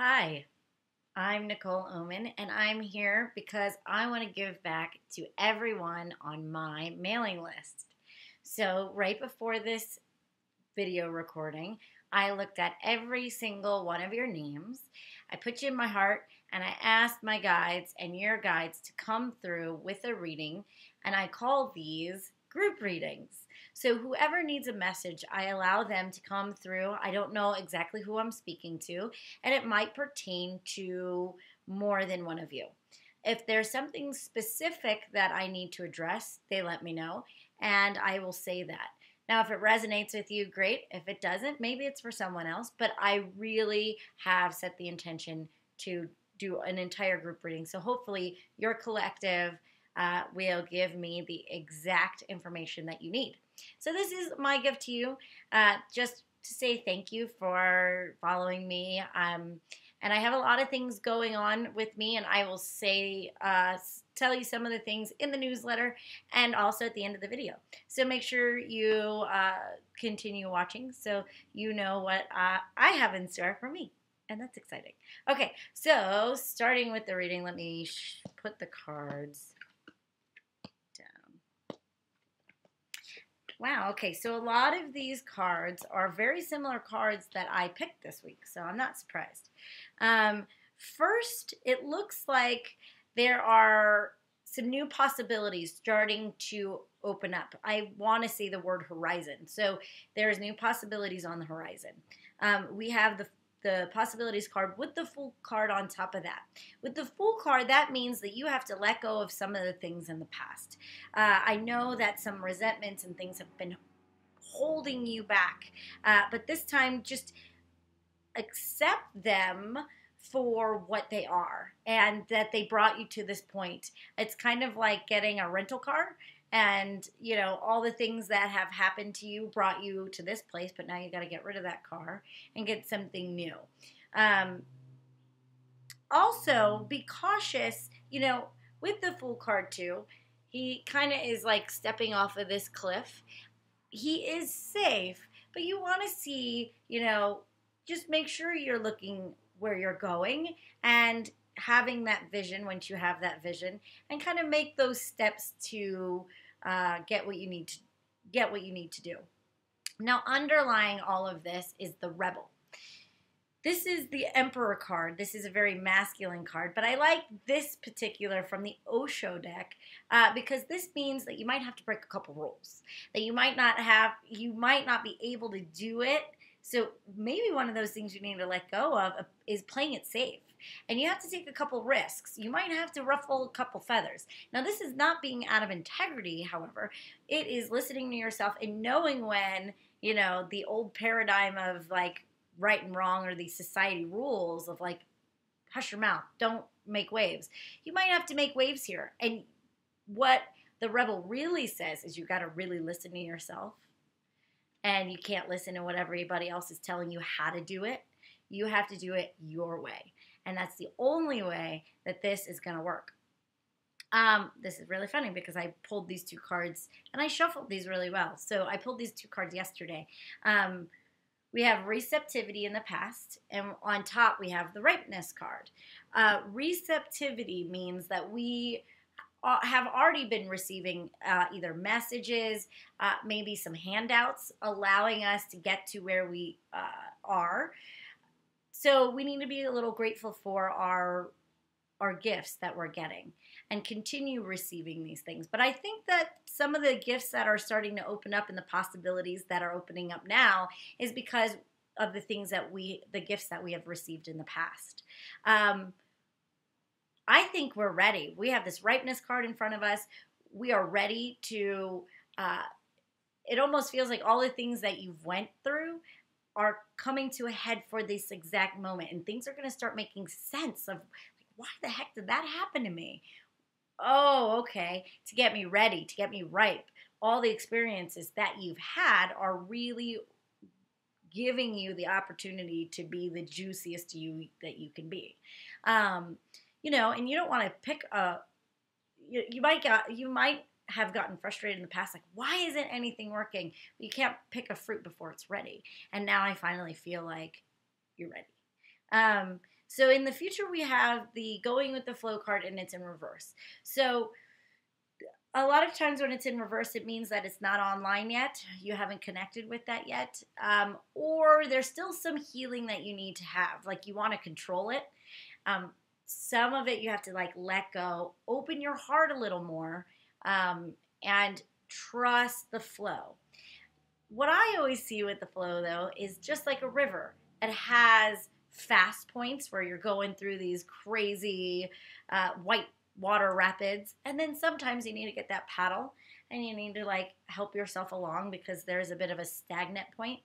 Hi, I'm Nicole Oman, and I'm here because I want to give back to everyone on my mailing list. So, right before this video recording, I looked at every single one of your names. I put you in my heart, and I asked my guides and your guides to come through with a reading, and I call these group readings. So whoever needs a message, I allow them to come through. I don't know exactly who I'm speaking to, and it might pertain to more than one of you. If there's something specific that I need to address, they let me know, and I will say that. Now, if it resonates with you, great. If it doesn't, maybe it's for someone else, but I really have set the intention to do an entire group reading. So hopefully your collective will give me the exact information that you need. So this is my gift to you, just to say thank you for following me. And I have a lot of things going on with me, and I will tell you some of the things in the newsletter and also at the end of the video. So make sure you continue watching so you know what I have in store for me. And that's exciting. Okay, so starting with the reading, let me put the cards down. Wow, okay, so a lot of these cards are very similar cards that I picked this week, so I'm not surprised. First, it looks like there are some new possibilities starting to open up. I want to say the word horizon. So there's new possibilities on the horizon. We have the possibilities card with the Fool card on top of that. With the Fool card, that means that you have to let go of some of the things in the past. I know that some resentments and things have been holding you back, but this time just accept them for what they are and that they brought you to this point. It's kind of like getting a rental car and, you know, all the things that have happened to you brought you to this place, but now you got to get rid of that car and get something new. Also, be cautious, you know, with the Fool card too. He kind of is like stepping off of this cliff. He is safe, but you want to see, you know, just make sure you're looking where you're going and having that vision once you have that vision, and kind of make those steps to get what you need to do. Now, underlying all of this is the Rebel. This is the Emperor card. This is a very masculine card, but I like this particular from the Osho deck because this means that you might have to break a couple rules, that you might not be able to do it. So maybe one of those things you need to let go of is playing it safe. And you have to take a couple risks. You might have to ruffle a couple feathers. Now, this is not being out of integrity, however. It is listening to yourself and knowing when, you know, the old paradigm of like right and wrong or these society rules of like, hush your mouth, don't make waves. You might have to make waves here. And what the Rebel really says is you got to really listen to yourself. And you can't listen to what everybody else is telling you how to do it. You have to do it your way. And that's the only way that this is going to work. This is really funny because I pulled these two cards and I shuffled these really well. So I pulled these two cards yesterday. We have receptivity in the past, and on top we have the ripeness card. Receptivity means that we have already been receiving either messages, maybe some handouts, allowing us to get to where we are. So we need to be a little grateful for our gifts that we're getting and continue receiving these things. But I think that some of the gifts that are starting to open up and the possibilities that are opening up now is because of the gifts that we have received in the past. I think we're ready. We have this ripeness card in front of us. We are ready to, it almost feels like all the things that you've went through are coming to a head for this exact moment. And things are going to start making sense of, like, why the heck did that happen to me? Oh, okay. To get me ready, to get me ripe. All the experiences that you've had are really giving you the opportunity to be the juiciest you that you can be. You know, and you don't want to pick you might have gotten frustrated in the past, like, why isn't anything working? You can't pick a fruit before it's ready. And now I finally feel like you're ready. So in the future, we have the going with the flow card, and it's in reverse. So a lot of times when it's in reverse, it means that it's not online yet. You haven't connected with that yet. Or there's still some healing that you need to have. Like you want to control it. Some of it you have to like let go, open your heart a little more, and trust the flow. What I always see with the flow, though, is just like a river. It has fast points where you're going through these crazy white water rapids, and then sometimes you need to get that paddle and you need to like help yourself along because there's a bit of a stagnant point.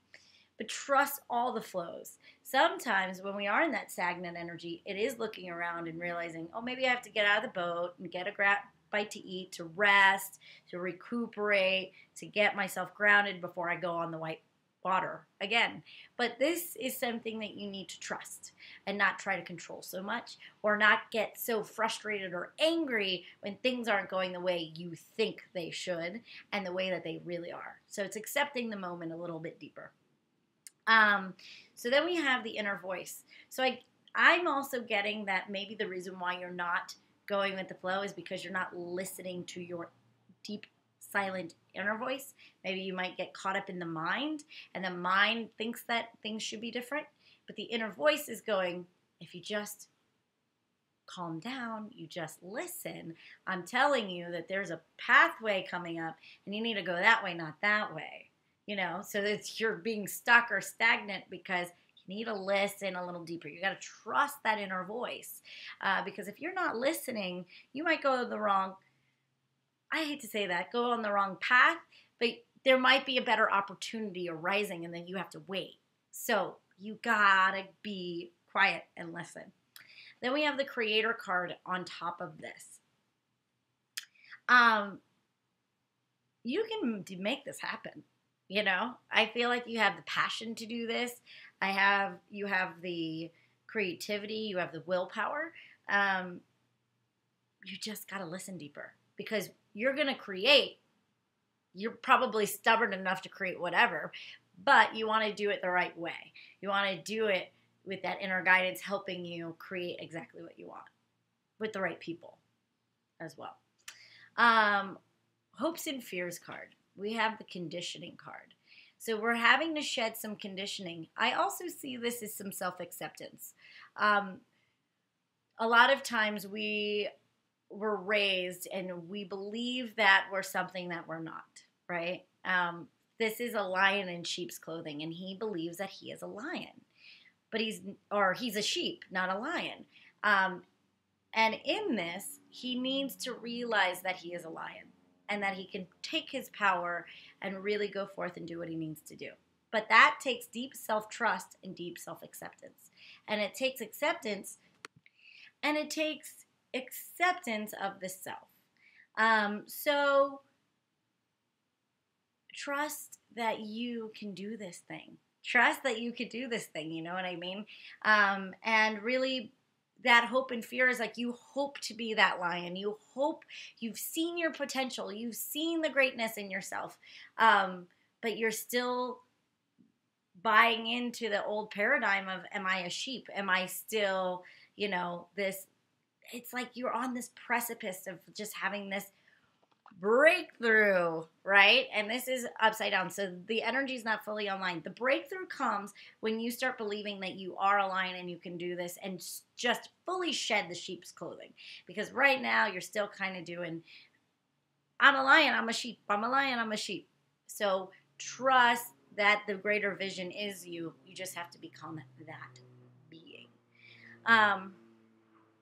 But trust all the flows. Sometimes when we are in that stagnant energy, it is looking around and realizing, oh, maybe I have to get out of the boat and get a bite to eat, to rest, to recuperate, to get myself grounded before I go on the white water again. But this is something that you need to trust and not try to control so much, or not get so frustrated or angry when things aren't going the way you think they should and the way that they really are. So it's accepting the moment a little bit deeper. So then we have the inner voice. So I'm also getting that maybe the reason why you're not going with the flow is because you're not listening to your deep, silent inner voice. Maybe you might get caught up in the mind, and the mind thinks that things should be different. But the inner voice is going, if you just calm down, you just listen, I'm telling you that there's a pathway coming up, and you need to go that way, not that way. So that you're being stuck or stagnant because you need to listen a little deeper. You got to trust that inner voice, because if you're not listening, you might go the wrong, I hate to say that, go on the wrong path, but there might be a better opportunity arising, and then you have to wait. So you got to be quiet and listen. Then we have the creator card on top of this. You can make this happen. I feel like you have the passion to do this. You have the creativity, you have the willpower. You just got to listen deeper, because you're going to create. You're probably stubborn enough to create whatever, but you want to do it the right way. You want to do it with that inner guidance helping you create exactly what you want with the right people as well. Hopes and fears card. We have the conditioning card. So we're having to shed some conditioning. I also see this as some self-acceptance. A lot of times we were raised and we believe that we're something that we're not, right? This is a lion in sheep's clothing, and he believes that he is a lion. But he's a sheep, not a lion. And in this, he needs to realize that he is a lion, and that he can take his power and really go forth and do what he needs to do. But that takes deep self-trust and deep self-acceptance. And it takes acceptance, and it takes acceptance of the self. So trust that you can do this thing. Trust that you could do this thing, you know what I mean? And really, that hope and fear is like you hope to be that lion. You hope, you've seen your potential. You've seen the greatness in yourself. But you're still buying into the old paradigm of, am I a sheep? Am I still, this? It's like you're on this precipice of just having this breakthrough, right? And this is upside down. So the energy is not fully online. The breakthrough comes when you start believing that you are a lion and you can do this, and just fully shed the sheep's clothing. Because right now you're still kind of doing, I'm a lion, I'm a sheep. I'm a lion, I'm a sheep. So trust that the greater vision is you. You just have to become that being.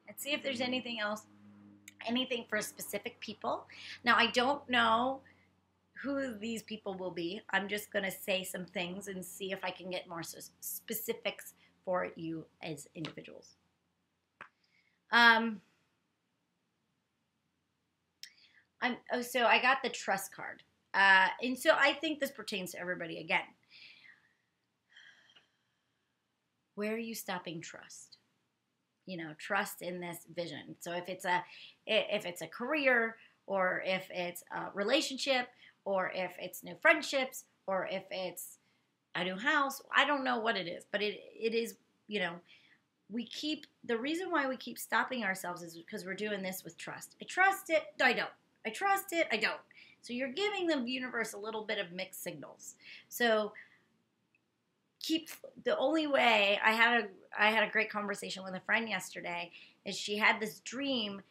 Let's see if there's anything else. Anything for specific people. Now, I don't know who these people will be. I'm just going to say some things and see if I can get more specifics for you as individuals. So I got the trust card. And so I think this pertains to everybody again. Where are you stopping trust? Trust in this vision. So if it's a career, or if it's a relationship, or if it's new friendships, or if it's a new house, I don't know what it is, but it is, the reason why we keep stopping ourselves is because we're doing this with trust. I trust it, I don't. I trust it, I don't. So you're giving the universe a little bit of mixed signals. So the only way I had a great conversation with a friend yesterday is she had this dream,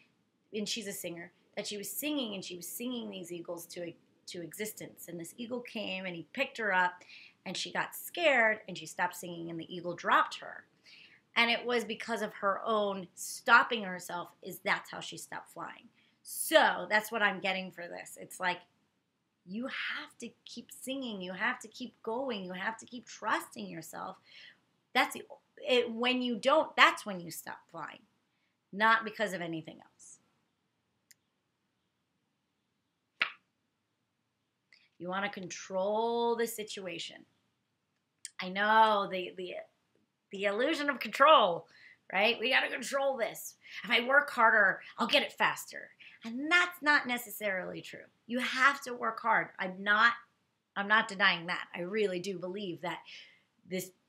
and she's a singer, that she was singing, and she was singing these eagles to existence. And this eagle came and he picked her up, and she got scared and she stopped singing, and the eagle dropped her. And it was because of her own stopping herself, that's how she stopped flying. So that's what I'm getting for this. It's like, you have to keep singing. You have to keep going. You have to keep trusting yourself. When you don't, that's when you stop flying. Not because of anything else. You want to control the situation. I know the illusion of control, right? We got to control this. If I work harder, I'll get it faster. And that's not necessarily true. You have to work hard. I'm not denying that. I really do believe that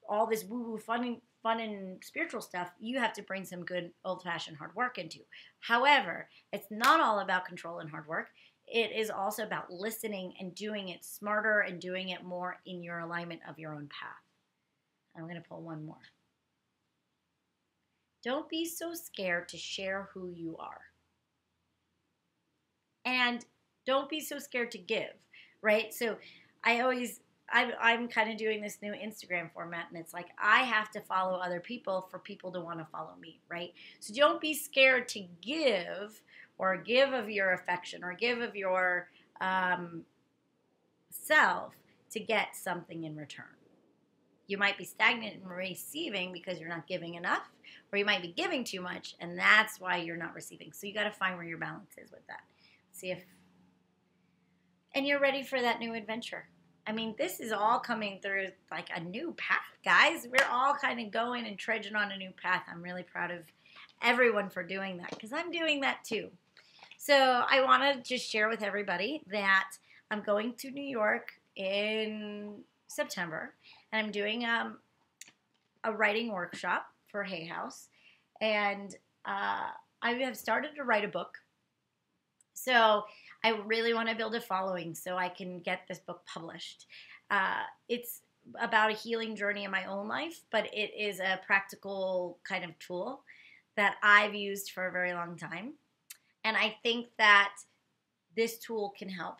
all this woo-woo fun and spiritual stuff, you have to bring some good old-fashioned hard work into. However, it's not all about control and hard work. It is also about listening and doing it smarter and doing it more in your alignment of your own path. I'm going to pull one more. Don't be so scared to share who you are. And don't be so scared to give, right? So I'm kind of doing this new Instagram format, and it's like I have to follow other people for people to want to follow me, right? So don't be scared to give, or give of your affection, or give of your self to get something in return. You might be stagnant in receiving because you're not giving enough, or you might be giving too much, and that's why you're not receiving. So you got to find where your balance is with that. And you're ready for that new adventure. I mean, this is all coming through like a new path, guys. We're all kind of going and trudging on a new path. I'm really proud of everyone for doing that, because I'm doing that too. So I want to just share with everybody that I'm going to New York in September, and I'm doing a writing workshop for Hay House, and I have started to write a book. So I really want to build a following so I can get this book published. It's about a healing journey in my own life, but it is a practical kind of tool that I've used for a very long time. And I think that this tool can help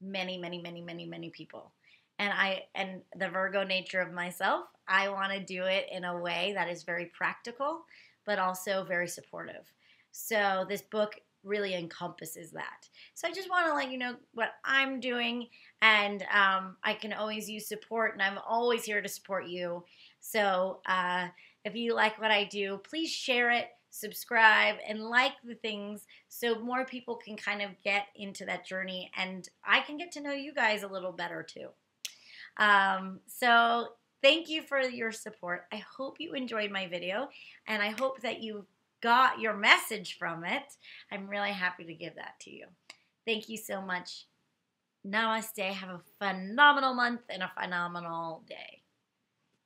many, many, many, many, many people. And the Virgo nature of myself, I want to do it in a way that is very practical, but also very supportive. So this book really encompasses that. So I just want to let you know what I'm doing, and I can always use support, and I'm always here to support you. So if you like what I do, please share it, subscribe, and like the things so more people can kind of get into that journey, and I can get to know you guys a little better too. So thank you for your support. I hope you enjoyed my video, and I hope that you got your message from it. I'm really happy to give that to you. Thank you so much. Namaste. Have a phenomenal month and a phenomenal day.